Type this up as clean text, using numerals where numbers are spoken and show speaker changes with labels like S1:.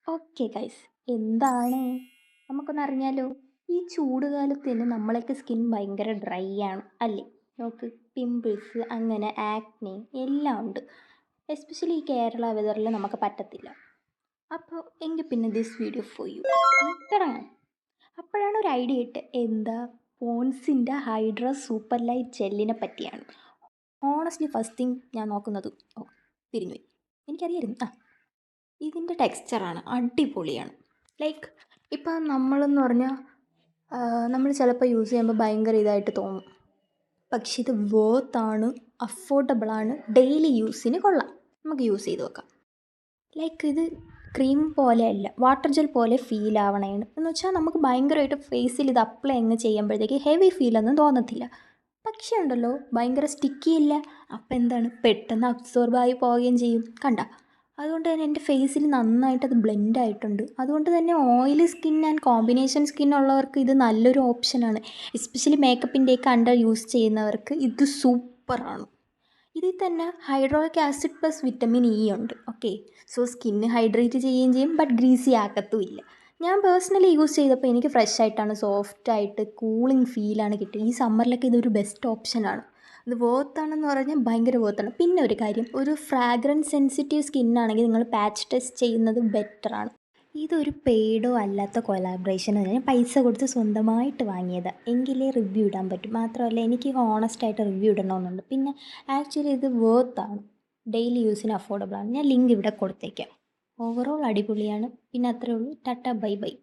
S1: Okay guys, എന്താണ് നമുക്കൊന്നറിഞ്ഞാലോ? ഈ ചൂട് കാലത്ത് തന്നെ നമ്മളൊക്കെ സ്കിൻ ഭയങ്കര ഡ്രൈ ആണ് അല്ലേ? നോക്ക്, പിമ്പിൾസ് അങ്ങനെ ആക്നെ എല്ലാം ഉണ്ട്. എസ്പെഷ്യലി ഈ കേരള വെതറിൽ നമുക്ക് പറ്റത്തില്ല. അപ്പോൾ എങ്കിൽ പിന്നെ ദിസ് വീഡിയോ ഫോർ യു. തുടങ്ങാം. അപ്പോഴാണ് ഒരു ഐഡിയ ഇട്ട്, എന്താ, പോൺസിൻ്റെ ഹൈഡ്ര സൂപ്പർ ലൈറ്റ് ജെല്ലിനെ പറ്റിയാണ്. ഓണസ്റ്റ്ലി ഫസ്റ്റ് തിങ് ഞാൻ നോക്കുന്നത്, തിരിഞ്ഞുപോയി, എനിക്കറിയായിരുന്നു. ഇതിൻ്റെ ടെക്സ്ചറാണ് അടിപൊളിയാണ്. ലൈക്ക് ഇപ്പം നമ്മളെന്ന് പറഞ്ഞാൽ നമ്മൾ ചിലപ്പോൾ യൂസ് ചെയ്യുമ്പോൾ ഭയങ്കര ഇതായിട്ട് തോന്നും. പക്ഷെ ഇത് വേർത്താണ്, അഫോർഡബിളാണ്, ഡെയിലി യൂസിന് കൊള്ളാം, നമുക്ക് യൂസ് ചെയ്ത് നോക്കാം. ലൈക്ക് ഇത് ക്രീം പോലെയല്ല, വാട്ടർ ജെൽ പോലെ ഫീൽ ആവണേണ് എന്ന് വെച്ചാൽ നമുക്ക് ഭയങ്കരമായിട്ട് ഫേസിൽ ഇത് അപ്ലൈ അങ്ങ് ചെയ്യുമ്പോഴത്തേക്ക് ഹെവി ഫീലൊന്നും തോന്നത്തില്ല. പക്ഷേ ഉണ്ടല്ലോ, ഭയങ്കര സ്റ്റിക്കി ഇല്ല. അപ്പം എന്താണ്, പെട്ടെന്ന് അബ്സോർബായി പോവുകയും ചെയ്യും. കണ്ട, അതുകൊണ്ട് തന്നെ എൻ്റെ ഫേസിൽ നന്നായിട്ട് അത് ബ്ലെൻഡ് ആയിട്ടുണ്ട്. അതുകൊണ്ട് തന്നെ oily skin and combination skin ഉള്ളവർക്ക് ഇത് നല്ലൊരു ഓപ്ഷനാണ്. എസ്പെഷ്യലി മേക്കപ്പിൻ്റെയൊക്കെ അണ്ടർ യൂസ് ചെയ്യുന്നവർക്ക് ഇത് സൂപ്പറാണ്. ഇതിൽ തന്നെ hydraulic acid plus vitamin E ഉണ്ട്. ഓക്കെ, സോ സ്കിന്ന് ഹൈഡ്രേറ്റ് ചെയ്യുകയും ചെയ്യും, ബട്ട് ഗ്രീസി ആക്കത്തുമില്ല. ഞാൻ പേഴ്സണലി യൂസ് ചെയ്തപ്പോൾ എനിക്ക് ഫ്രഷ് ആയിട്ടാണ്, സോഫ്റ്റായിട്ട് കൂളിംഗ് ഫീലാണ് കിട്ടിയത്. ഈ സമ്മറിലൊക്കെ ഇതൊരു ബെസ്റ്റ് ഓപ്ഷനാണ്. ഇത് വേർത്താണെന്ന് പറഞ്ഞാൽ ഭയങ്കര വേർത്താണ്. പിന്നെ ഒരു കാര്യം, ഒരു ഫ്രാഗ്രൻസ് സെൻസിറ്റീവ് സ്കിന്നാണെങ്കിൽ നിങ്ങൾ പാച്ച് ടെസ്റ്റ് ചെയ്യുന്നത് ബെറ്ററാണ്. ഇതൊരു പെയ്ഡോ അല്ലാത്ത കൊലാബ്രേഷനാണ്. ഞാൻ പൈസ കൊടുത്ത് സ്വന്തമായിട്ട് വാങ്ങിയതാണ്. എങ്കിലേ റിവ്യൂ ഇടാൻ പറ്റും. മാത്രമല്ല എനിക്ക് ഹോണസ്റ്റായിട്ട് റിവ്യൂ ഇടണമെന്നുണ്ട്. പിന്നെ ആക്ച്വലി ഇത് വേർത്താണ്, ഡെയിലി യൂസിന് അഫോർഡബിളാണ്. ഞാൻ ലിങ്ക് ഇവിടെ കൊടുത്തേക്കാം. ഓവറോൾ അടിപൊളിയാണ്. പിന്നെ അത്രേ ഉള്ളൂ. Tata, bye bye.